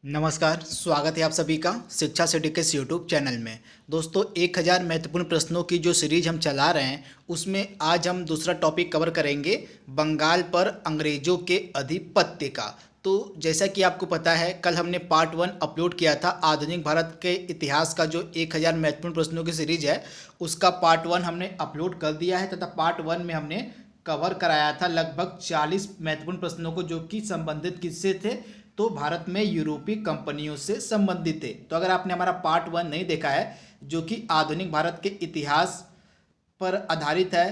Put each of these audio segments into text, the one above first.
नमस्कार, स्वागत है आप सभी का शिक्षा सिटी के यूट्यूब चैनल में। दोस्तों, 1000 महत्वपूर्ण प्रश्नों की जो सीरीज हम चला रहे हैं उसमें आज हम दूसरा टॉपिक कवर करेंगे, बंगाल पर अंग्रेजों के आधिपत्य का। तो जैसा कि आपको पता है, कल हमने पार्ट 1 अपलोड किया था आधुनिक भारत के इतिहास का जो 1000 महत्वपूर्ण प्रश्नों की सीरीज है उसका पार्ट 1 हमने अपलोड कर दिया है तथा पार्ट 1 में हमने कवर कराया था लगभग 40 महत्वपूर्ण प्रश्नों को, जो कि संबंधित किससे थे, तो भारत में यूरोपीय कंपनियों से संबंधित थे। तो अगर आपने हमारा पार्ट 1 नहीं देखा है जो कि आधुनिक भारत के इतिहास पर आधारित है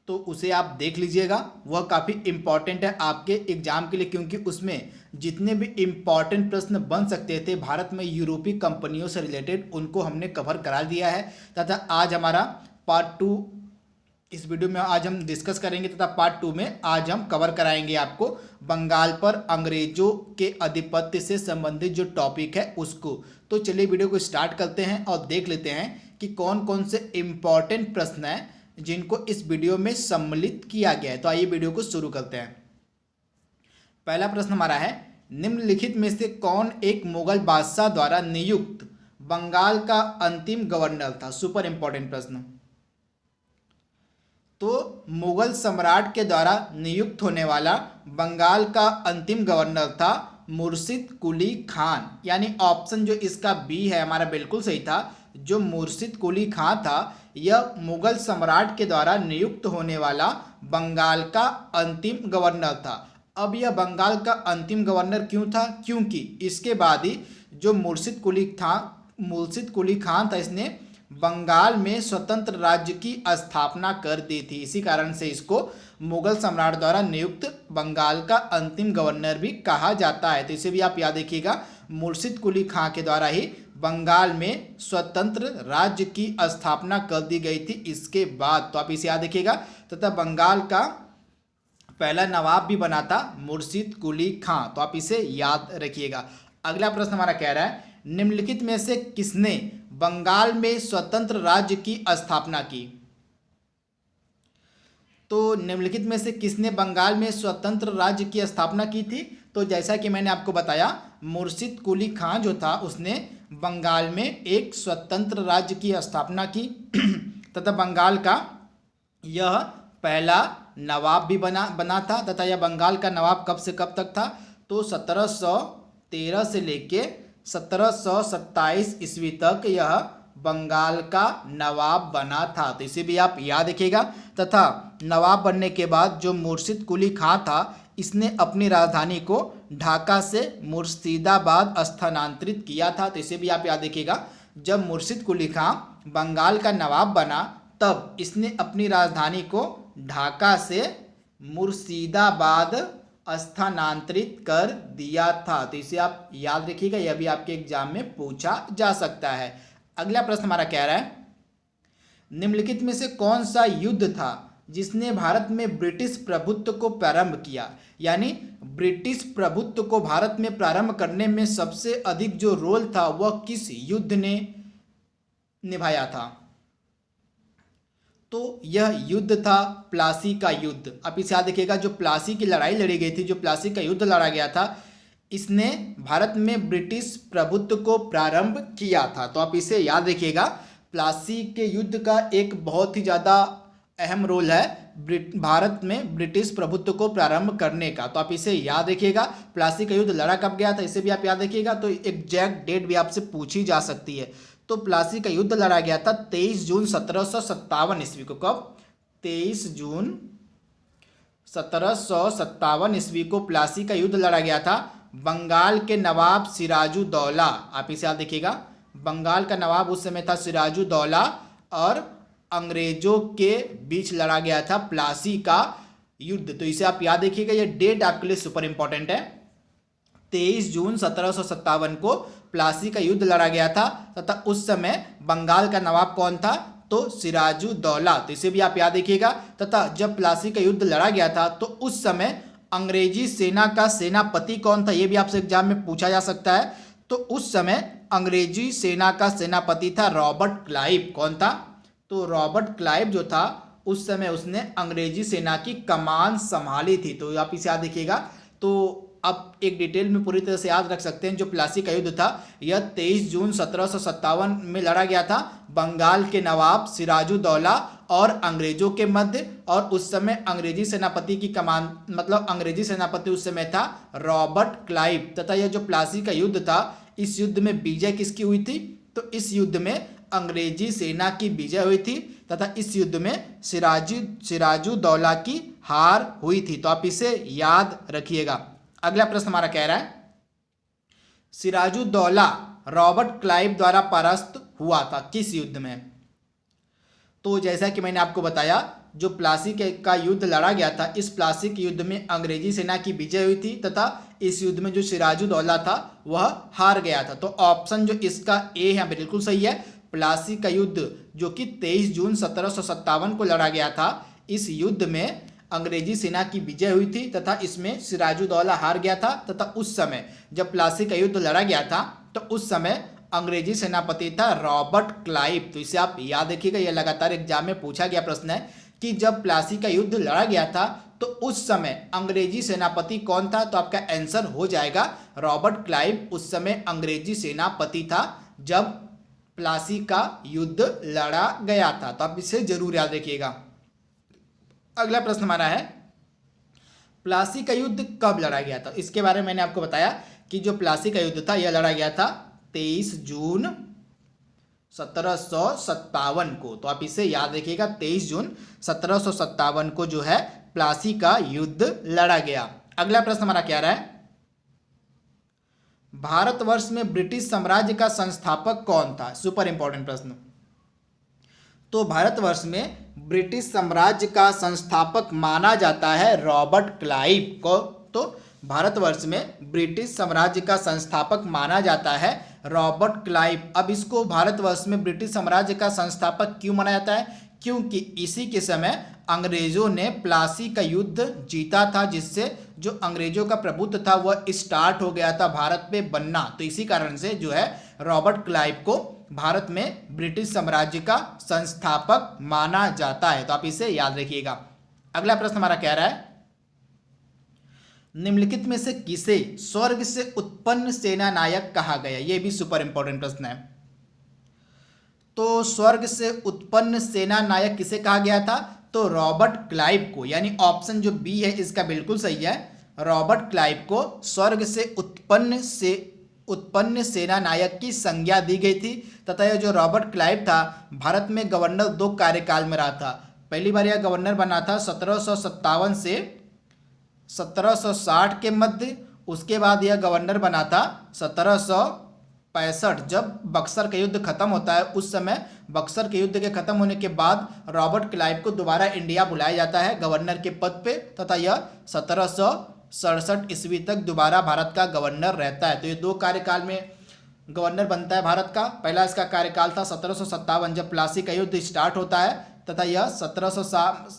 तो उसे आप देख लीजिएगा। वह काफ़ी इम्पॉर्टेंट है आपके एग्जाम के लिए, क्योंकि उसमें जितने भी इम्पॉर्टेंट प्रश्न बन सकते थे भारत में यूरोपीय कंपनियों से रिलेटेड उनको हमने कवर करा दिया है। तथा आज हमारा पार्ट 2 इस वीडियो में आज हम डिस्कस करेंगे तथा पार्ट 2 में आज हम कवर कराएंगे आपको बंगाल पर अंग्रेजों के आधिपत्य से संबंधित जो टॉपिक है उसको। तो चलिए वीडियो को स्टार्ट करते हैं और देख लेते हैं कि कौन कौन से इम्पॉर्टेंट प्रश्न हैं जिनको इस वीडियो में सम्मिलित किया गया है। तो आइए वीडियो को शुरू करते हैं। पहला प्रश्न हमारा है, निम्नलिखित में से कौन एक मुगल बादशाह द्वारा नियुक्त बंगाल का अंतिम गवर्नर था। सुपर इंपॉर्टेंट प्रश्न। तो मुगल सम्राट के द्वारा नियुक्त होने वाला बंगाल का अंतिम गवर्नर था मुर्शिद कुली खान, यानी ऑप्शन जो इसका बी है हमारा बिल्कुल सही था। जो मुर्शिद कुली खान था यह मुगल सम्राट के द्वारा नियुक्त होने वाला बंगाल का अंतिम गवर्नर था। अब यह बंगाल का अंतिम गवर्नर क्यों था? क्योंकि इसके बाद ही जो मुर्शिद कुली खान था इसने बंगाल में स्वतंत्र राज्य की स्थापना कर दी थी। इसी कारण से इसको मुगल सम्राट द्वारा नियुक्त बंगाल का अंतिम गवर्नर भी कहा जाता है। तो इसे भी आप याद रखिएगा, मुर्शिद कुली खान के द्वारा ही बंगाल में स्वतंत्र राज्य की स्थापना कर दी गई थी इसके बाद। तो आप इसे याद रखिएगा। तथा बंगाल का पहला नवाब भी बना था मुर्शिद कुली खान, तो आप इसे याद रखिएगा। अगला प्रश्न हमारा कह रहा है, निम्नलिखित में से किसने बंगाल में स्वतंत्र राज्य की स्थापना की। तो निम्नलिखित में से किसने बंगाल में स्वतंत्र राज्य की स्थापना की थी? तो जैसा कि मैंने आपको बताया, मुर्शिद कुली खान जो था उसने बंगाल में एक स्वतंत्र राज्य की स्थापना की तथा बंगाल का यह पहला नवाब भी बना था। तथा यह बंगाल का नवाब कब से कब तक था? तो 1713 से लेके 1727 ईस्वी तक यह बंगाल का नवाब बना था। तो इसे भी आप याद रखिएगा। तथा नवाब बनने के बाद जो मुर्शिद कुली खान था इसने अपनी राजधानी को ढाका से मुर्शिदाबाद स्थानांतरित किया था। तो इसे भी आप याद रखिएगा। जब मुर्शिद कुली खान बंगाल का नवाब बना तब इसने अपनी राजधानी को ढाका से मुर्शिदाबाद स्थानांतरित कर दिया था। तो इसे आप याद रखिएगा, यह भी आपके एग्जाम में पूछा जा सकता है। अगला प्रश्न हमारा कह रहा है, निम्नलिखित में से कौन सा युद्ध था जिसने भारत में ब्रिटिश प्रभुत्व को प्रारंभ किया। यानी ब्रिटिश प्रभुत्व को भारत में प्रारंभ करने में सबसे अधिक जो रोल था वह किस युद्ध ने निभाया था? तो यह युद्ध था प्लासी का युद्ध। आप इसे याद रखिएगा। जो प्लासी की लड़ाई लड़ी गई थी, जो प्लासी का युद्ध लड़ा गया था, इसने भारत में ब्रिटिश प्रभुत्व को प्रारंभ किया था। तो आप इसे याद रखिएगा। प्लासी के युद्ध का एक बहुत ही ज़्यादा अहम रोल है भारत में ब्रिटिश प्रभुत्व को प्रारंभ करने का। तो आप इसे याद रखिएगा। प्लासी का युद्ध लड़ा कब गया था इसे भी आप याद रखिएगा। तो एग्जैक्ट डेट भी आपसे पूछी जा सकती है। तो प्लासी का युद्ध लड़ा गया था 23 जून 1757 ईस्वी को। कब? 23 जून 1757 ईस्वी को प्लासी का युद्ध लड़ा गया था बंगाल के नवाब सिराजुद्दौला। आप इसे याद रखिएगा। बंगाल का नवाब उस समय था सिराजुद्दौला और अंग्रेजों के बीच लड़ा गया था प्लासी का युद्ध। तो इसे आप याद रखिएगा, यह डेट आपके लिए सुपर इंपॉर्टेंट है। 23 जून 1757 को प्लासी का युद्ध लड़ा गया था तथा उस समय बंगाल का नवाब कौन था? तो सिराजुद्दौला। तो इसे भी आप याद रखिएगा। तथा जब प्लासी का युद्ध लड़ा गया था तो उस समय अंग्रेजी सेना का सेनापति कौन था, यह भी आपसे एग्जाम में पूछा जा सकता है। तो उस समय अंग्रेजी सेना का सेनापति था रॉबर्ट क्लाइव। कौन था? तो रॉबर्ट क्लाइव जो था उस समय उसने अंग्रेजी सेना की कमान संभाली थी। तो आप इसे याद रखिएगा। तो अब एक डिटेल में पूरी तरह से याद रख सकते हैं। जो प्लासी का युद्ध था यह 23 जून 1757 में लड़ा गया था बंगाल के नवाब सिराजुद्दौला और अंग्रेजों के मध्य। और उस समय अंग्रेजी सेनापति की कमान मतलब अंग्रेजी सेनापति उस समय था रॉबर्ट क्लाइव। तथा यह जो प्लासी का युद्ध था इस युद्ध में विजय किसकी हुई थी? तो इस युद्ध में अंग्रेजी सेना की विजय हुई थी तथा इस युद्ध में सिराजुद्दौला की हार हुई थी। तो आप इसे याद रखिएगा। अगला प्रश्न हमारा कह रहा है सिराजुद्दौला रॉबर्ट क्लाइव द्वारा परास्त हुआ था किस युद्ध में? तो जैसा कि मैंने आपको बताया जो प्लासी का युद्ध लड़ा गया था इस प्लासी के युद्ध में अंग्रेजी सेना की विजय हुई थी तथा इस युद्ध में जो सिराजुद्दौला था वह हार गया था। तो ऑप्शन जो इसका ए है बिल्कुल सही है। प्लासी का युद्ध जो कि 23 जून 1757 को लड़ा गया था इस युद्ध में अंग्रेजी सेना की विजय हुई थी तथा इसमें सिराजुद्दौला हार गया था। तथा उस समय जब प्लासी का युद्ध लड़ा गया था तो उस समय अंग्रेजी सेनापति था रॉबर्ट क्लाइव। तो इसे आप याद रखिएगा, यह लगातार एग्जाम में पूछा गया प्रश्न है कि जब प्लासी का युद्ध लड़ा गया था तो उस समय अंग्रेजी सेनापति कौन था? तो आपका आंसर हो जाएगा रॉबर्ट क्लाइव उस समय अंग्रेजी सेनापति था जब प्लासी का युद्ध लड़ा गया था। तो आप इसे जरूर याद रखिएगा। अगला प्रश्न हमारा है प्लासी का युद्ध कब लड़ा गया था? इसके बारे में मैंने आपको बताया कि जो प्लासी का युद्ध था यह लड़ा गया था 23 जून 1757 को। तो आप इसे याद रखिएगा 23 जून 1757 को जो है प्लासी का युद्ध लड़ा गया। अगला प्रश्न हमारा क्या रहा है भारतवर्ष में ब्रिटिश साम्राज्य का संस्थापक कौन था? सुपर इंपॉर्टेंट प्रश्न। तो भारतवर्ष में ब्रिटिश साम्राज्य का संस्थापक माना जाता है रॉबर्ट क्लाइव को। तो भारतवर्ष में ब्रिटिश साम्राज्य का संस्थापक माना जाता है रॉबर्ट क्लाइव। अब इसको भारतवर्ष में ब्रिटिश साम्राज्य का संस्थापक क्यों माना जाता है? क्योंकि इसी के समय अंग्रेजों ने प्लासी का युद्ध जीता था जिससे जो अंग्रेजों का प्रभुत्व था वह स्टार्ट हो गया था भारत पे बनना। तो इसी कारण से जो है रॉबर्ट क्लाइव को भारत में ब्रिटिश साम्राज्य का संस्थापक माना जाता है। तो आप इसे याद रखिएगा। अगला प्रश्न हमारा कह रहा है निम्नलिखित में से किसे स्वर्ग से उत्पन्न सेना नायक कहा गया? यह भी सुपर इंपॉर्टेंट प्रश्न है। तो स्वर्ग से उत्पन्न सेना नायक किसे कहा गया था? तो रॉबर्ट क्लाइव को, यानी ऑप्शन जो बी है इसका बिल्कुल सही है। रॉबर्ट क्लाइव को स्वर्ग से उत्पन्न सेना नायक की संज्ञा दी गई थी तथा यह जो रॉबर्ट क्लाइव था भारत में गवर्नर 2 कार्यकाल में रहा था। पहली बार यह गवर्नर बना था 1757 से 1760 के मध्य। उसके बाद यह गवर्नर बना था 1765 जब बक्सर का युद्ध खत्म होता है। उस समय बक्सर के युद्ध के खत्म होने के बाद रॉबर्ट क्लाइव को दोबारा इंडिया बुलाया जाता है गवर्नर के पद पे तथा यह 1767 ईस्वी तक दोबारा भारत का गवर्नर रहता है। तो ये 2 कार्यकाल में गवर्नर बनता है भारत का। पहला इसका कार्यकाल था 1757 जब प्लासी का युद्ध स्टार्ट होता है तथा यह 1760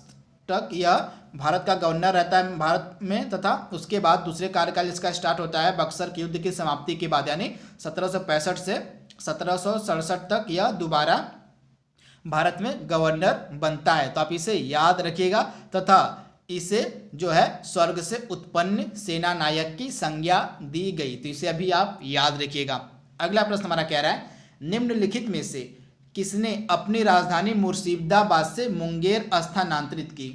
तक यह भारत का गवर्नर रहता है भारत में। तथा उसके बाद दूसरे कार्यकाल इसका स्टार्ट होता है बक्सर के युद्ध की समाप्ति के बाद, यानी 1765 से 1767 तक यह दोबारा भारत में गवर्नर बनता है। तो आप इसे याद रखिएगा तथा इसे जो है स्वर्ग से उत्पन्न सेना नायक की संज्ञा दी गई। तो इसे अभी आप याद रखिएगा। अगला प्रश्न हमारा कह रहा है निम्नलिखित में से किसने अपनी राजधानी मुर्शिदाबाद से मुंगेर स्थानांतरित की?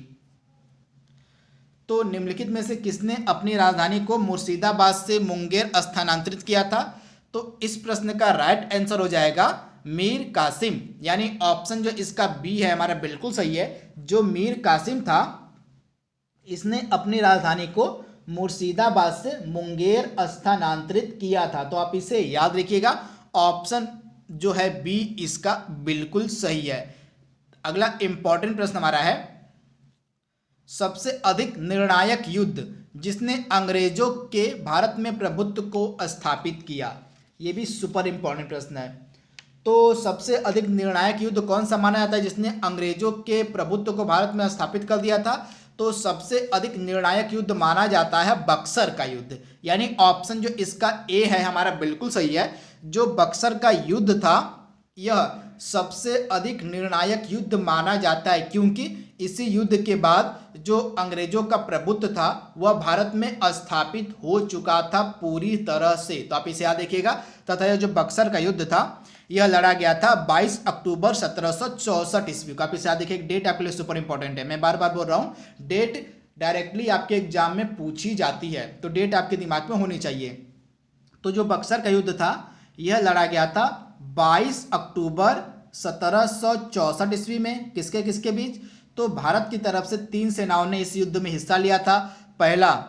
तो निम्नलिखित में से किसने अपनी राजधानी को मुर्शिदाबाद से मुंगेर स्थानांतरित किया था? तो इस प्रश्न का राइट आंसर हो जाएगा मीर कासिम, यानी ऑप्शन जो इसका बी है हमारा बिल्कुल सही है। जो मीर कासिम था इसने अपनी राजधानी को मुर्शिदाबाद से मुंगेर स्थानांतरित किया था। तो आप इसे याद रखिएगा, ऑप्शन जो है बी इसका बिल्कुल सही है। अगला इंपॉर्टेंट प्रश्न हमारा है सबसे अधिक निर्णायक युद्ध जिसने अंग्रेजों के भारत में प्रभुत्व को स्थापित किया। यह भी सुपर इंपॉर्टेंट प्रश्न है। तो सबसे अधिक निर्णायक युद्ध कौन सा माना जाता है जिसने अंग्रेजों के प्रभुत्व को भारत में स्थापित कर दिया था? तो सबसे अधिक निर्णायक युद्ध माना जाता है बक्सर का युद्ध, यानी ऑप्शन जो इसका ए है हमारा बिल्कुल सही है। जो बक्सर का युद्ध था यह सबसे अधिक निर्णायक युद्ध माना जाता है क्योंकि इसी युद्ध के बाद जो अंग्रेजों का प्रभुत्व था वह भारत में स्थापित हो चुका था पूरी तरह से। तो आप इसे याद रखिएगा। तथा यह जो बक्सर का युद्ध था यह लड़ा गया था 22 अक्टूबर 1764 ईस्वी को। आप इसे याद रखिए, डेट आपके लिए सुपर इंपॉर्टेंट है। मैं बार बार बोल रहा हूँ, डेट डायरेक्टली आपके एग्जाम में पूछी जाती है, तो डेट आपके दिमाग में होनी चाहिए। तो जो बक्सर का युद्ध था यह लड़ा गया था 22 अक्टूबर 1764 ईस्वी में। किसके किसके बीच? तो भारत की तरफ से 3 सेनाओं ने इस युद्ध में हिस्सा लिया था। पहला,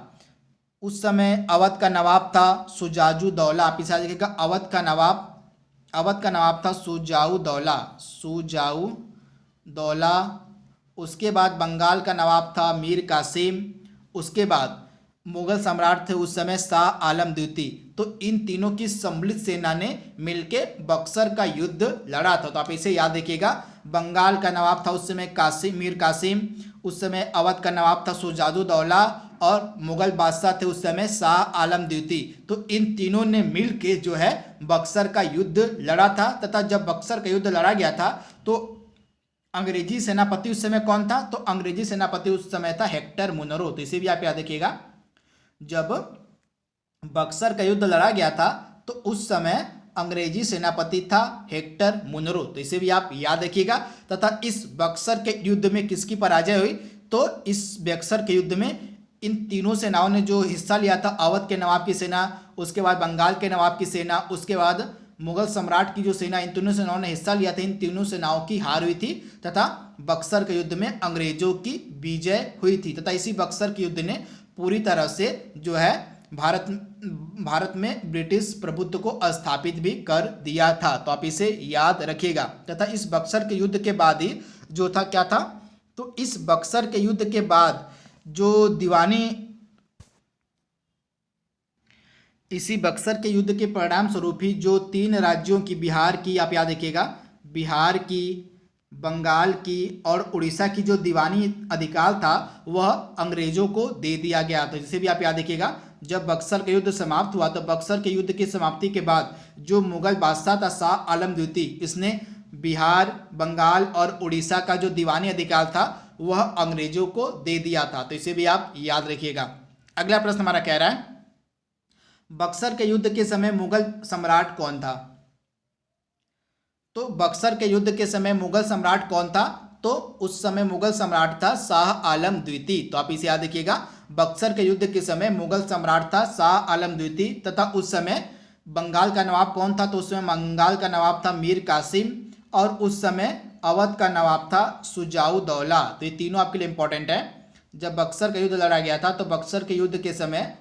उस समय अवध का नवाब था सुजाऊ दौला। आप इसे याद रखिएगा, अवध का नवाब था सुजाऊ दौला। उसके बाद बंगाल का नवाब था मीर कासिम। उसके बाद मुगल सम्राट थे उस समय शाह आलम द्वितीय। तो इन तीनों की सम्मिलित सेना ने मिलकर बक्सर का युद्ध लड़ा था। तो आप इसे याद रखिएगा। बंगाल का नवाब था उस समय मीर कासिम। उस समय अवध का नवाब था सुजाऊ दौला और मुगल बादशाह थे उस समय शाह आलम द्वितीय। तो इन तीनों ने मिलके जो है बक्सर का युद्ध लड़ा था। तथा जब बक्सर का युद्ध लड़ा गया था तो अंग्रेजी सेनापति उस समय कौन था? तो अंग्रेजी सेनापति उस समय था हेक्टर मुनरो। तो इसे भी आप याद रखिएगा। जब बक्सर का युद्ध लड़ा गया था तो उस समय अंग्रेजी सेनापति था हेक्टर मुनरो। तो इसे भी आप याद रखिएगा। तथा इस बक्सर के युद्ध में किसकी पराजय हुई? तो इस बक्सर के युद्ध में इन तीनों सेनाओं ने जो हिस्सा लिया था, अवध के नवाब की सेना, उसके बाद बंगाल के नवाब की सेना, उसके बाद मुगल सम्राट की जो सेना, इन तीनों सेनाओं ने हिस्सा लिया था। इन तीनों सेनाओं की हार हुई थी तथा बक्सर के युद्ध में अंग्रेजों की विजय हुई थी। तथा इसी बक्सर के युद्ध ने पूरी तरह से जो है भारत में ब्रिटिश प्रभुत्व को स्थापित भी कर दिया था। तो आप इसे याद रखिएगा। तथा इस बक्सर के युद्ध के बाद ही जो था क्या था? तो इस बक्सर के युद्ध के बाद जो दीवानी, इसी बक्सर के युद्ध के परिणाम स्वरूप ही जो 3 राज्यों की, बिहार की, आप याद रखिएगा, बिहार की, बंगाल की और उड़ीसा की जो दीवानी अधिकार था वह अंग्रेजों को दे दिया गया। तो जिसे भी आप याद रखिएगा। जब बक्सर का युद्ध समाप्त हुआ तो बक्सर के युद्ध की समाप्ति के बाद जो मुगल बादशाह था शाह आलम द्वितीय, इसने बिहार, बंगाल और उड़ीसा का जो दीवानी अधिकार था वह अंग्रेजों को दे दिया था। तो इसे भी आप याद रखिएगा। अगला प्रश्न हमारा कह रहा है, बक्सर के युद्ध के समय मुगल सम्राट कौन था? तो बक्सर के युद्ध के समय मुगल सम्राट कौन था? तो उस समय मुगल सम्राट था शाह आलम द्वितीय। तो आप इसे याद रखिएगा। बक्सर के युद्ध के समय मुगल सम्राट था शाह आलम द्वितीय। तथा उस समय बंगाल का नवाब कौन था? तो उस समय बंगाल का नवाब था मीर कासिम और उस समय अवध का नवाब था सुजाऊ दौला। तो ये तीनों आपके लिए इंपॉर्टेंट है। जब बक्सर का युद्ध लड़ा गया था तो बक्सर के युद्ध के समय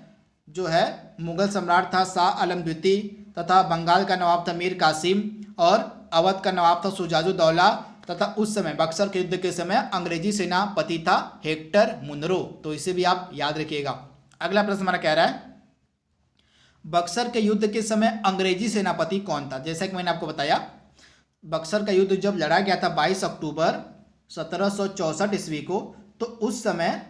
जो है मुगल सम्राट था शाह आलम द्वितीय तथा बंगाल का नवाब था मीर कासिम और अवध का नवाब था सुजाऊ दौला। तथा उस समय बक्सर के युद्ध के समय अंग्रेजी सेनापति था हेक्टर मुनरो। तो इसे भी आप याद रखिएगा। अगला प्रश्न हमारा कह रहा है, बक्सर के युद्ध के समय अंग्रेजी सेनापति कौन था? जैसा कि मैंने आपको बताया, बक्सर का युद्ध जब लड़ा गया था 22 अक्टूबर 1764 ईस्वी को, तो उस समय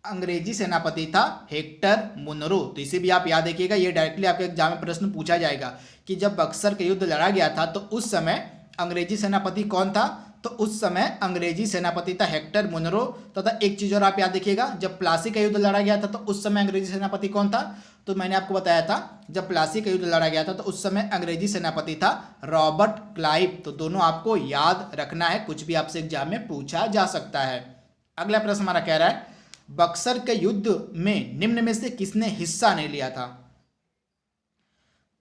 अंग्रेजी सेनापति था हेक्टर मुनरो। तो इसे भी आप याद रखिएगा। ये डायरेक्टली आपके एग्जाम में प्रश्न पूछा जाएगा कि जब बक्सर के युद्ध लड़ा गया था तो उस समय अंग्रेजी सेनापति कौन था? तो उस समय अंग्रेजी सेनापति था हेक्टर मुनरो। तथा एक चीज और आप याद रखिएगा, जब प्लासी का युद्ध लड़ा गया था तो उस समय अंग्रेजी सेनापति कौन था? तो मैंने आपको बताया था जब प्लासी का युद्ध लड़ा गया था तो उस समय अंग्रेजी सेनापति था रॉबर्ट क्लाइव। तो दोनों आपको याद रखना है, कुछ भी आपसे एग्जाम में पूछा जा सकता है। अगला प्रश्न हमारा कह रहा है, बक्सर के युद्ध में निम्न में से किसने हिस्सा नहीं लिया था?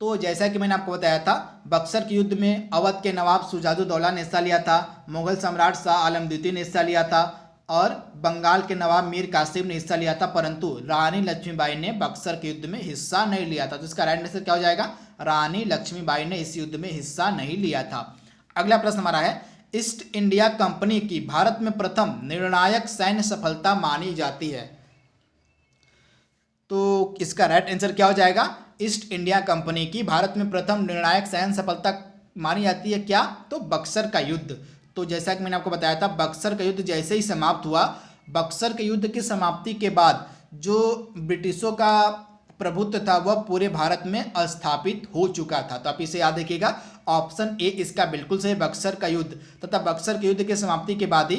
तो जैसा कि मैंने आपको बताया था, बक्सर के युद्ध में अवध के नवाब सुजाऊ दौला ने हिस्सा लिया था, मुगल सम्राट शाह आलम द्वितीय ने हिस्सा लिया था और बंगाल के नवाब मीर कासिम ने हिस्सा लिया था, परंतु रानी लक्ष्मीबाई ने बक्सर के युद्ध में हिस्सा नहीं लिया था। तो इसका राइट आंसर क्या हो जाएगा? रानी लक्ष्मीबाई ने इस युद्ध में हिस्सा नहीं लिया था। अगला प्रश्न हमारा है, ईस्ट इंडिया कंपनी की भारत में प्रथम निर्णायक सैन्य सफलता मानी जाती है। तो इसका राइट आंसर क्या हो जाएगा? ईस्ट इंडिया कंपनी की भारत में प्रथम निर्णायक सैन्य सफलता मानी जाती है क्या? तो बक्सर का युद्ध। तो जैसा कि मैंने आपको बताया था, बक्सर का युद्ध जैसे ही समाप्त हुआ, बक्सर के युद्ध की समाप्ति के बाद जो ब्रिटिशों का प्रभुत्व था वह पूरे भारत में स्थापित हो चुका था। तो आप इसे याद रखिएगा। ऑप्शन ए इसका बिल्कुल सही, बक्सर का युद्ध। तथा बक्सर के युद्ध की समाप्ति के बाद ही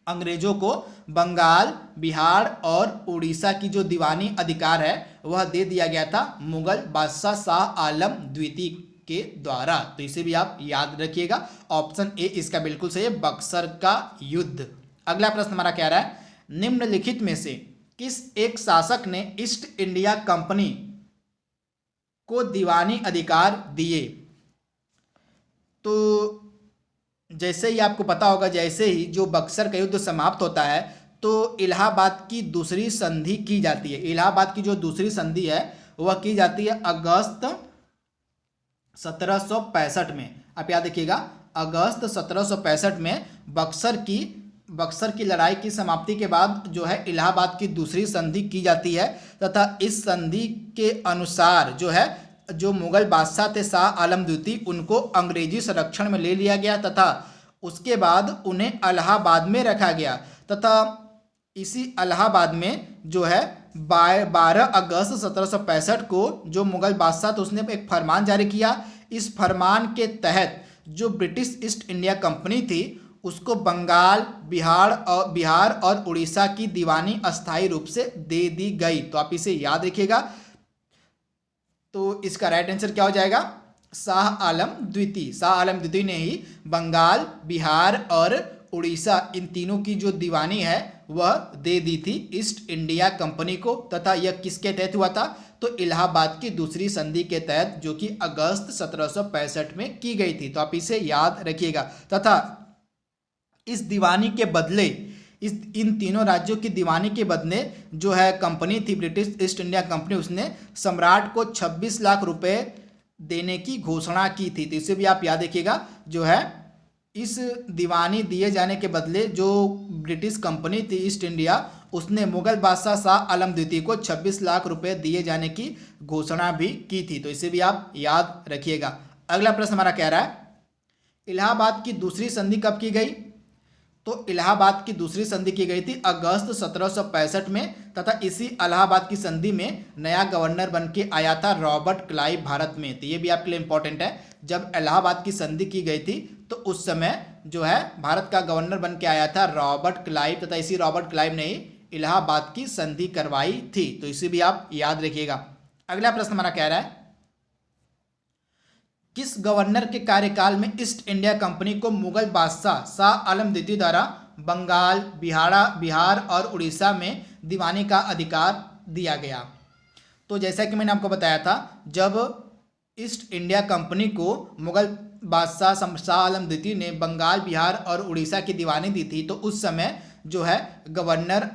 अंग्रेजों को बंगाल, बिहार और उड़ीसा की जो दीवानी अधिकार है वह दे दिया गया था मुगल बादशाह शाह आलम द्वितीय के द्वारा। तो इसे भी आप याद रखिएगा। ऑप्शन ए इसका बिल्कुल सही है, बक्सर का युद्ध। अगला प्रश्न हमारा कह रहा है, निम्नलिखित में से किस एक शासक ने ईस्ट इंडिया कंपनी को दीवानी अधिकार दिए? तो जैसे ही आपको पता होगा, जैसे ही जो बक्सर का युद्ध समाप्त होता है तो इलाहाबाद की दूसरी संधि की जाती है। इलाहाबाद की जो दूसरी संधि है वह की जाती है अगस्त 1765 में। आप याद रखिएगा, अगस्त 1765 में बक्सर की लड़ाई की समाप्ति के बाद जो है इलाहाबाद की दूसरी संधि की जाती है तथा इस संधि के अनुसार जो है जो मुगल बादशाह थे शाह आलम द्वितीय, उनको अंग्रेजी संरक्षण में ले लिया गया तथा उसके बाद उन्हें इलाहाबाद में रखा गया तथा इसी इलाहाबाद में जो है 12 अगस्त 1765 को जो मुगल बादशाह था उसने एक फरमान जारी किया। इस फरमान के तहत जो ब्रिटिश ईस्ट इंडिया कंपनी थी उसको बंगाल, बिहार और उड़ीसा की दीवानी अस्थायी रूप से दे दी गई। तो आप इसे याद रखिएगा। तो इसका राइट आंसर क्या हो जाएगा? शाह आलम द्वितीय। शाह आलम द्वितीय ने ही बंगाल, बिहार और उड़ीसा इन तीनों की जो दीवानी है वह दे दी थी ईस्ट इंडिया कंपनी को तथा यह किसके तहत हुआ था? तो इलाहाबाद की दूसरी संधि के तहत, जो कि अगस्त 1765 में की गई थी। तो आप इसे याद रखिएगा। तथा इस दीवानी के बदले, इन तीनों राज्यों की दीवानी के बदले जो है कंपनी थी ब्रिटिश ईस्ट इंडिया कंपनी, उसने सम्राट को 26 लाख रुपए देने की घोषणा की थी। तो इसे भी आप याद रखिएगा। जो है इस दीवानी दिए जाने के बदले जो ब्रिटिश कंपनी थी ईस्ट इंडिया, उसने मुगल बादशाह शाह आलम द्वितीय को 26 लाख रुपए दिए जाने की घोषणा भी की थी। तो इसे भी आप याद रखिएगा। अगला प्रश्न हमारा कह रहा है, इलाहाबाद की दूसरी संधि कब की गई? तो इलाहाबाद की दूसरी संधि की गई थी अगस्त 1765 में तथा इसी इलाहाबाद की संधि में नया गवर्नर बन के आया था रॉबर्ट क्लाइव भारत में। तो ये भी आपके लिए इंपॉर्टेंट है। जब इलाहाबाद की संधि की गई थी तो उस समय जो है भारत का गवर्नर बन के आया था रॉबर्ट क्लाइव तथा इसी रॉबर्ट क्लाइव ने ही इलाहाबाद की संधि करवाई थी। तो इसे भी आप याद रखिएगा। अगला प्रश्न हमारा कह रहा है, किस गवर्नर के कार्यकाल में ईस्ट इंडिया कंपनी को मुगल बादशाह शाह आलम द्वितीय द्वारा बंगाल, बिहार और उड़ीसा में दीवानी का अधिकार दिया गया? तो जैसा कि मैंने आपको बताया था, जब ईस्ट इंडिया कंपनी को मुगल बादशाह शाह आलम द्वितीय ने बंगाल, बिहार और उड़ीसा की दीवानी दी थी तो उस समय जो है गवर्नर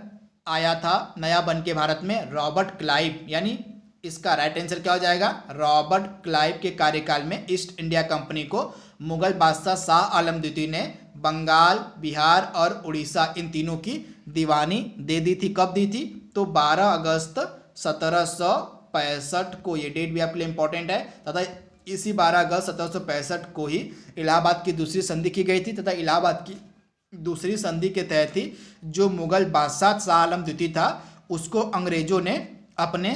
आया था नया बन के भारत में रॉबर्ट क्लाइव। यानी इसका राइट आंसर क्या हो जाएगा? रॉबर्ट क्लाइव के कार्यकाल में ईस्ट इंडिया कंपनी को मुगल बादशाह शाह आलम द्वितीय ने बंगाल, बिहार और उड़ीसा इन तीनों की दीवानी दे दी थी। कब दी थी? तो 12 अगस्त 1765 को। ये डेट भी आपके लिए इंपॉर्टेंट है। तथा इसी 12 अगस्त 1765 को ही इलाहाबाद की दूसरी संधि की गई थी तथा इलाहाबाद की दूसरी संधि के तहत ही जो मुगल बादशाह शाह आलम द्वितीय था उसको अंग्रेजों ने अपने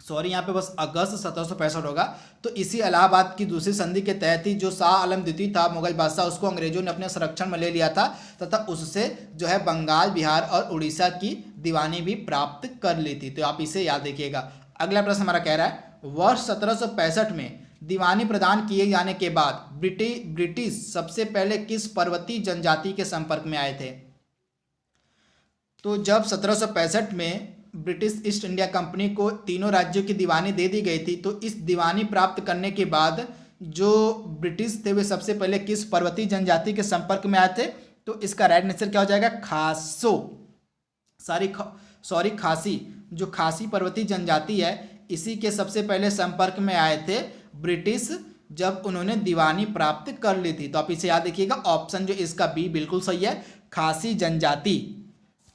यहाँ पे बस अगस्त 1765 होगा। तो इसी इलाहाबाद की दूसरी संधि के तहत ही जो शाह आलम द्वितीय था मुगल बादशाह, उसको अंग्रेजों ने अपने संरक्षण में ले लिया था तथा उससे जो है बंगाल, बिहार और उड़ीसा की दीवानी भी प्राप्त कर ली थी। तो आप इसे याद रखिएगा। अगला प्रश्न हमारा कह रहा है, वर्ष 1765 में दीवानी प्रदान किए जाने के बाद ब्रिटिश सबसे पहले किस पर्वतीय जनजाति के संपर्क में आए थे? तो जब 1765 में ब्रिटिश ईस्ट इंडिया कंपनी को तीनों राज्यों की दीवानी दे दी गई थी तो इस दीवानी प्राप्त करने के बाद जो ब्रिटिश थे वे सबसे पहले किस पर्वतीय जनजाति के संपर्क में आए थे? तो इसका राइट आंसर क्या हो जाएगा? खासी। जो खासी पर्वतीय जनजाति है इसी के सबसे पहले संपर्क में आए थे ब्रिटिश, जब उन्होंने दीवानी प्राप्त कर ली थी। तो आप इसे याद रखिएगा। ऑप्शन जो इसका बी बिल्कुल सही है, खासी जनजाति।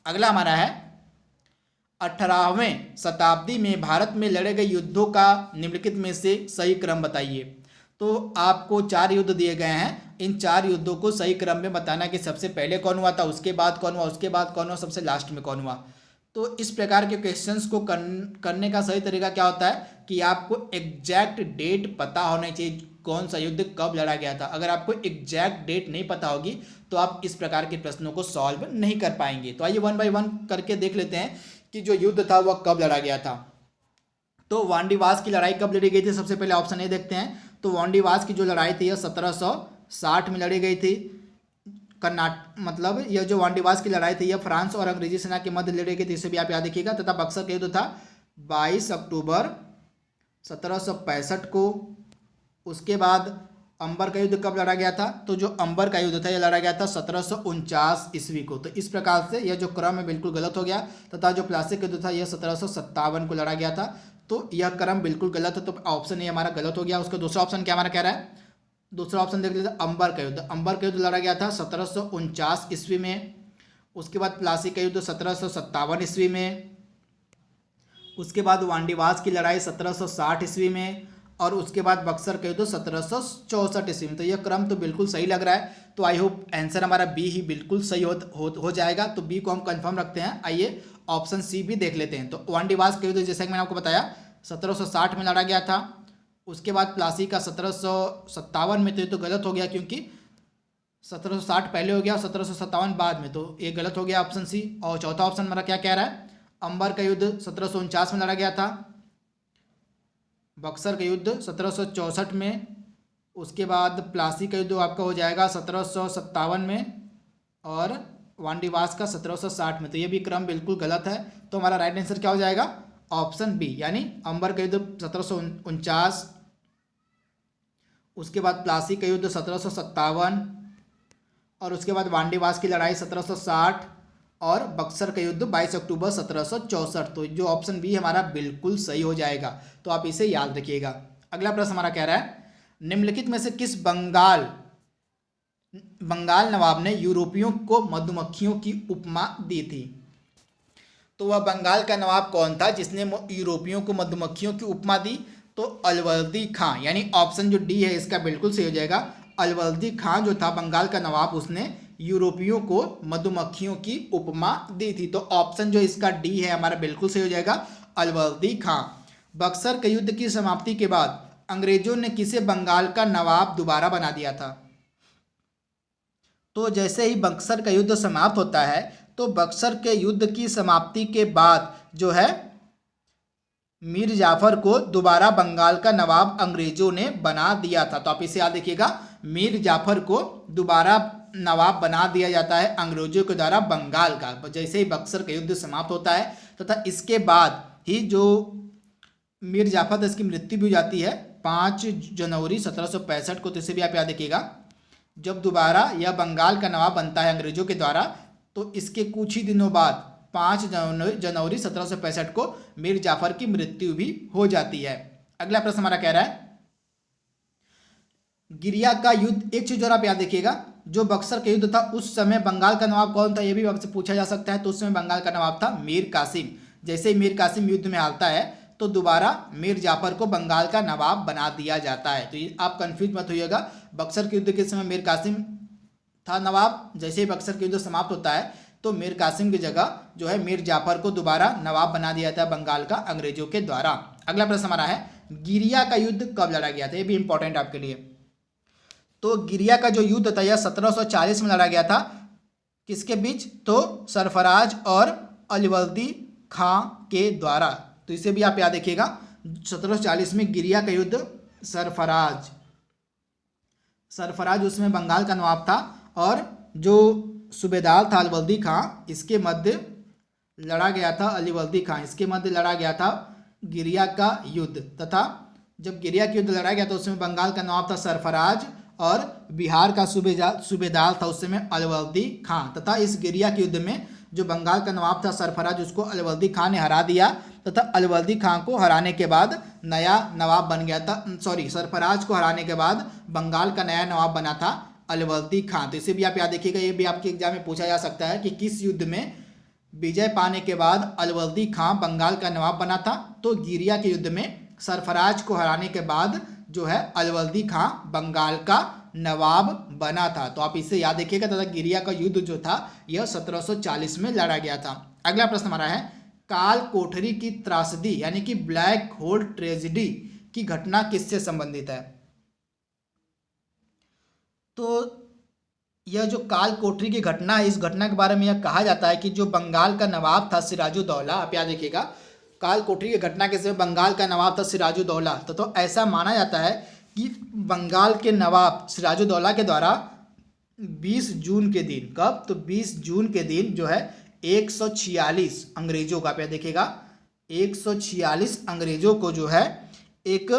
अगला हमारा है, 18वें शताब्दी में भारत में लड़े गए युद्धों का निम्नलिखित में से सही क्रम बताइए। तो आपको 4 युद्ध दिए गए हैं। इन 4 युद्धों को सही क्रम में बताना कि सबसे पहले कौन हुआ था, उसके बाद कौन हुआ, उसके बाद कौन हुआ, सबसे लास्ट में कौन हुआ। तो इस प्रकार के क्वेश्चंस को करने का सही तरीका क्या होता है कि आपको एग्जैक्ट डेट पता होना चाहिए। कौन सा युद्ध कब लड़ा गया था। अगर आपको एग्जैक्ट डेट नहीं पता होगी तो आप इस प्रकार के प्रश्नों को सॉल्व नहीं कर पाएंगे। तो आइए वन बाय वन करके देख लेते हैं कि जो युद्ध था वह कब लड़ा गया था। तो वांडीवास की लड़ाई कब लड़ी गई थी, सबसे पहले ऑप्शन ए देखते हैं। तो वांडीवास की जो लड़ाई थी यह 1760 में लड़ी गई थी। मतलब यह जो वांडीवास की लड़ाई थी यह फ्रांस और अंग्रेजी सेना के मध्य लड़ी गई थी, इसे भी आप याद रखिएगा। तथा बक्सर का युद्ध था 22 अक्टूबर 1765 को। उसके बाद अंबर का युद्ध कब लड़ा गया था, तो जो अंबर का युद्ध था यह लड़ा गया था 1749 ईस्वी को। तो इस प्रकार से यह जो क्रम है बिल्कुल गलत हो गया। तथा जो प्लासी का युद्ध था यह 1757 को लड़ा गया था। तो यह क्रम बिल्कुल गलत है, तो ऑप्शन ये हमारा गलत हो गया। उसका दूसरा ऑप्शन क्या हमारा कह रहा है, दूसरा ऑप्शन देख लेते हैं अंबर का युद्ध। अंबर का युद्ध लड़ा गया था 1749 ईस्वी में। उसके बाद प्लासी का युद्ध 1757 ईस्वी में। उसके बाद वांडीवास की लड़ाई 1760 ईस्वी में। और उसके बाद बक्सर का युद्ध 1764 ईस्वी में। तो यह क्रम तो बिल्कुल सही लग रहा है। तो आई होप आंसर हमारा बी ही बिल्कुल सही हो जाएगा। तो बी को हम कंफर्म रखते हैं। आइए ऑप्शन सी भी देख लेते हैं। तो वांडीवास का युद्ध जैसा कि मैंने आपको बताया 1760 में लड़ा गया था। उसके बाद प्लासी का 1757 में। तो ये तो गलत हो गया क्योंकि 1760 पहले हो गया और 1757 बाद में, तो ये गलत हो गया ऑप्शन सी। और चौथा ऑप्शन हमारा क्या कह रहा है, अंबर का युद्ध 1749 में लड़ा गया था। बक्सर का युद्ध 1764 में। उसके बाद प्लासी का युद्ध आपका हो जाएगा 1757 में। और वांडीवास का 1760 में। तो ये भी क्रम बिल्कुल गलत है। तो हमारा राइट आंसर क्या हो जाएगा, ऑप्शन बी, यानी अंबर का युद्ध 1749। उसके बाद प्लासी का युद्ध 1757। और उसके बाद वांडीवास की लड़ाई 1760। और बक्सर का युद्ध 22 अक्टूबर 1764। तो जो ऑप्शन बी हमारा बिल्कुल सही हो जाएगा। तो आप इसे याद रखिएगा। अगला प्रश्न हमारा कह रहा है, निम्नलिखित में से किस बंगाल नवाब ने यूरोपियों को मधुमक्खियों की उपमा दी थी। तो वह बंगाल का नवाब कौन था जिसने यूरोपियों को मधुमक्खियों की उपमा दी। तो अलवर्दी खां, यानी ऑप्शन जो डी है इसका बिल्कुल सही हो जाएगा। अलवर्दी खां जो था बंगाल का नवाब, उसने यूरोपियों को मधुमक्खियों की उपमा दी थी। तो ऑप्शन जो इसका डी है हमारा बिल्कुल सही हो जाएगा, अलवर्दी खां। बक्सर के युद्ध की समाप्ति के बाद अंग्रेजों ने किसे बंगाल का नवाब दोबारा बना दिया था। तो जैसे ही बक्सर का युद्ध समाप्त होता है, तो बक्सर के युद्ध की समाप्ति के बाद जो है मीर जाफर को दोबारा बंगाल का नवाब अंग्रेजों ने बना दिया था। तो आप इसे याद रखिएगा, मीर जाफर को दोबारा नवाब बना दिया जाता है अंग्रेजों के द्वारा बंगाल का, जैसे ही बक्सर का युद्ध समाप्त होता है। तथा इसके बाद ही जो मीर जाफर इसकी मृत्यु भी हो जाती है 5 जनवरी 1765 को। तो इसे भी आप याद रखिएगा। जब दोबारा यह बंगाल का नवाब बनता है अंग्रेजों के द्वारा, तो इसके कुछ ही दिनों बाद 5 जनवरी 1765 को मीर जाफर की मृत्यु भी हो जाती है। अगला प्रश्न हमारा कह रहा है, गिरिया का युद्ध, एक चीज और आप याद रखिएगा, जो बक्सर का युद्ध था उस समय बंगाल का नवाब कौन था, यह भी आपसे पूछा जा सकता है। तो उस समय बंगाल का नवाब था मीर कासिम। जैसे ही मीर कासिम युद्ध में हारता है, तो दोबारा मीर जाफर को बंगाल का नवाब बना दिया जाता है। तो ये आप कंफ्यूज मत होइएगा, बक्सर के युद्ध के समय मीर कासिम था नवाब। जैसे ही बक्सर के युद्ध समाप्त होता है, तो मीर कासिम की जगह जो है मीर जाफर को दोबारा नवाब बना दिया था बंगाल का अंग्रेजों के द्वारा। अगला प्रश्न हमारा है, गिरिया का युद्ध कब लड़ा गया था, ये भी इंपॉर्टेंट आपके लिए। तो गिरिया का जो युद्ध था यह 1740 में लड़ा गया था। किसके बीच, तो सरफराज और अलवर्दी खां के द्वारा। तो इसे भी आप याद रखिएगा, 1740 में गिरिया का युद्ध सरफराज उसमें बंगाल का नवाब था, और जो सूबेदार था अलवर्दी खां, इसके मध्य लड़ा गया था अलवर्दी खां, इसके मध्य लड़ा गया था गिरिया का युद्ध। तथा जब गिरिया का युद्ध लड़ा गया तो उसमें बंगाल का नवाब था सरफराज, और बिहार का सूबेदार था उस समय अलवर्दी खां। तथा इस गिरिया के युद्ध में जो बंगाल का नवाब था सरफराज, उसको अलवर्दी खां ने हरा दिया। तथा अलवर्दी खां को हराने के बाद नया नवाब बन गया था, सरफराज को हराने के बाद बंगाल का नया नवाब बना था अलवर्दी खां। तो इसे भी आप याद रखिएगा, ये भी आपके एग्जाम में पूछा जा सकता है कि किस युद्ध में विजय पाने के बाद अलवर्दी खां बंगाल का नवाब बना था। तो गिरिया के युद्ध में सरफराज को हराने के बाद जो है अलवर्दी खां बंगाल का नवाब बना था। तो आप इसे याद रखिएगा। तथा गिरिया का युद्ध जो था यह 1740 में लड़ा गया था। अगला प्रश्न हमारा है, काल कोठरी की त्रासदी यानी कि ब्लैक होल ट्रेजेडी की घटना किससे संबंधित है। तो यह जो काल कोठरी की घटना है, इस घटना के बारे में यह कहा जाता है कि जो बंगाल का नवाब था सिराजुद्दौला, आप याद रखिएगा, काल कोठरी की घटना के समय बंगाल का नवाब था सिराजुद्दौला। तो ऐसा माना जाता है कि बंगाल के नवाब सिराजुद्दौला के द्वारा 20 जून के दिन, कब, तो 20 जून के दिन जो है 146 अंग्रेजों का, आप याद देखिएगा, 146 अंग्रेजों को जो है एक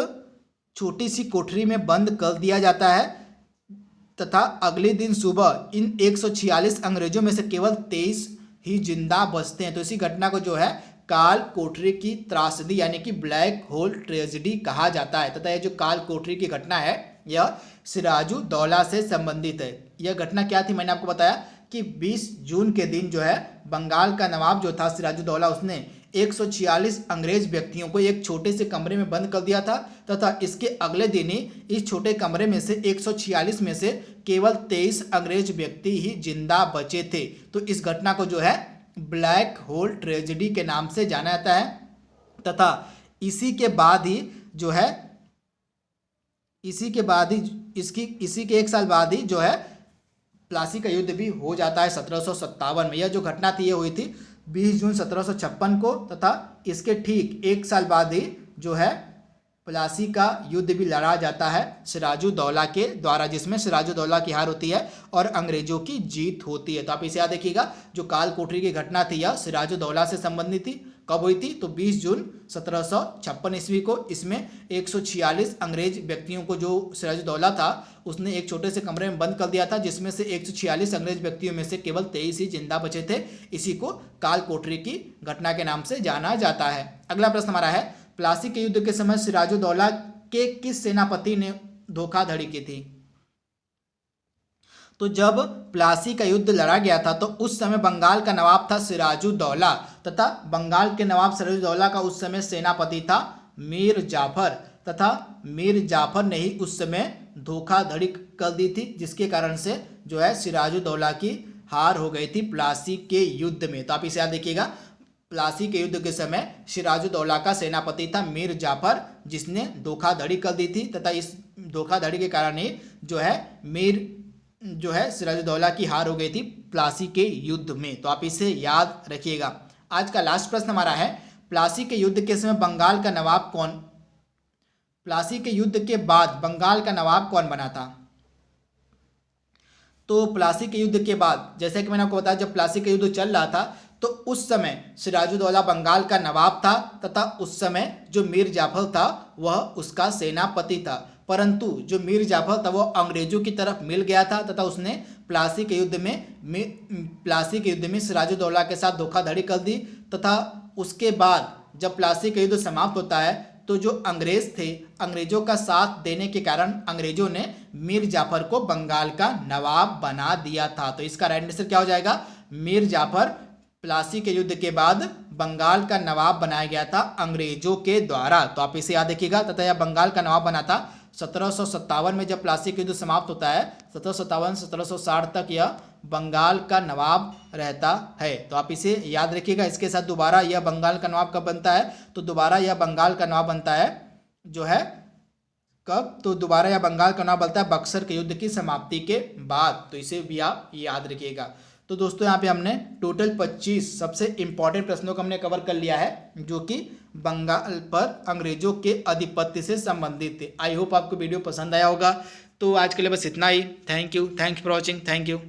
छोटी सी कोठरी में बंद कर दिया जाता है तथा अगले दिन सुबह इन 146 अंग्रेजों में से केवल 23 ही जिंदा बचते हैं। तो इसी घटना को जो है काल कोठरी की त्रासदी यानी कि ब्लैक होल ट्रेजेडी कहा जाता है। तथा यह जो काल कोठरी की घटना है यह सिराजुद्दौला से संबंधित है। यह घटना क्या थी, मैंने आपको बताया कि 20 जून के दिन जो है बंगाल का नवाब जो था सिराजुद्दौला, उसने 146 अंग्रेज व्यक्तियों को एक छोटे से कमरे में बंद कर दिया था तथा इसके अगले दिन ही इस छोटे कमरे में से 146 में से केवल 23 अंग्रेज व्यक्ति ही जिंदा बचे थे। तो इस घटना को जो है ब्लैक होल ट्रेजेडी के नाम से जाना जाता है। तथा इसी के बाद ही जो है इसी के एक साल बाद ही जो है प्लासी का युद्ध भी हो जाता है 1757 में। यह जो घटना थी ये हुई थी 20 जून 1756 को तथा इसके ठीक एक साल बाद ही जो है प्लासी का युद्ध भी लड़ा जाता है सिराजुद्दौला के द्वारा, जिसमें सिराजुद्दौला की हार होती है और अंग्रेजों की जीत होती है। तो आप इसे याद रखिएगा, जो काल कोठरी की घटना थी यह सिराजुद्दौला से संबंधित थी। कब हुई थी, तो 20 जून 1756 ईस्वी को। इसमें 146 अंग्रेज व्यक्तियों को जो सिराजुद्दौला था उसने एक छोटे से कमरे में बंद कर दिया था, जिसमें से 146 अंग्रेज व्यक्तियों में से केवल 23 ही जिंदा बचे थे। इसी को काल कोठरी की घटना के नाम से जाना जाता है। अगला प्रश्न हमारा है, प्लासी के युद्ध के समय सिराजुद्दौला के किस सेनापति ने धोखाधड़ी की थी। तो जब प्लासी का युद्ध लड़ा गया था तो उस समय बंगाल का नवाब था सिराजुद्दौला तथा बंगाल के नवाब सिराजुद्दौला का उस समय सेनापति था मीर जाफर तथा मीर जाफर ने ही उस समय धोखाधड़ी कर दी थी, जिसके कारण से जो है सिराजुद्दौला की हार हो गई थी प्लासी के युद्ध में। तो आप इसे याद देखिएगा, प्लासी के युद्ध के समय सिराजुद्दौला का सेनापति था मीर जाफर, जिसने धोखाधड़ी कर दी थी तथा इस धोखाधड़ी के कारण ही जो है सिराजुद्दौला की हार हो गई थी प्लासी के युद्ध में। तो आप इसे याद रखिएगा। आज का लास्ट प्रश्न हमारा है, प्लासी के युद्ध के समय बंगाल का नवाब कौन, प्लासी के युद्ध के बाद बंगाल का नवाब कौन बना था। तो प्लासी के युद्ध के बाद, जैसे कि मैंने आपको बताया, जब प्लासी का युद्ध चल रहा था तो उस समय सिराजुद्दौला बंगाल का नवाब था तथा उस समय जो मीर जाफर था वह उसका सेनापति था। परंतु जो मीर जाफर था वो अंग्रेजों की तरफ मिल गया था तथा उसने प्लासी के युद्ध में सिराजुद्दौला के साथ धोखाधड़ी कर दी तथा उसके बाद जब प्लासी का युद्ध समाप्त होता है तो जो अंग्रेज थे, अंग्रेजों का साथ देने के कारण अंग्रेजों ने मीर जाफर को बंगाल का नवाब बना दिया था। तो इसका राइट आंसर क्या हो जाएगा, मीर जाफर प्लासी के युद्ध के बाद बंगाल का नवाब बनाया गया था अंग्रेजों के द्वारा। तो आप इसे याद रखिएगा। तथा यह बंगाल का नवाब बना था 1757 में, जब प्लासी का युद्ध समाप्त होता है 1757 से 1760 तक यह बंगाल का नवाब रहता है। तो आप इसे याद रखिएगा। इसके साथ दोबारा यह बंगाल का नवाब कब बनता है, तो दोबारा यह बंगाल का नवाब बनता है जो है कब, तो दोबारा यह बंगाल का नवाब बनता है बक्सर के युद्ध की समाप्ति के बाद। तो इसे भी आप याद रखिएगा। तो दोस्तों यहाँ पे हमने टोटल 25 सबसे इंपॉर्टेंट प्रश्नों को हमने कवर कर लिया है जो कि बंगाल पर अंग्रेजों के आधिपत्य से संबंधित थे। आई होप आपको वीडियो पसंद आया होगा। तो आज के लिए बस इतना ही। Thank you for watching. Thank you.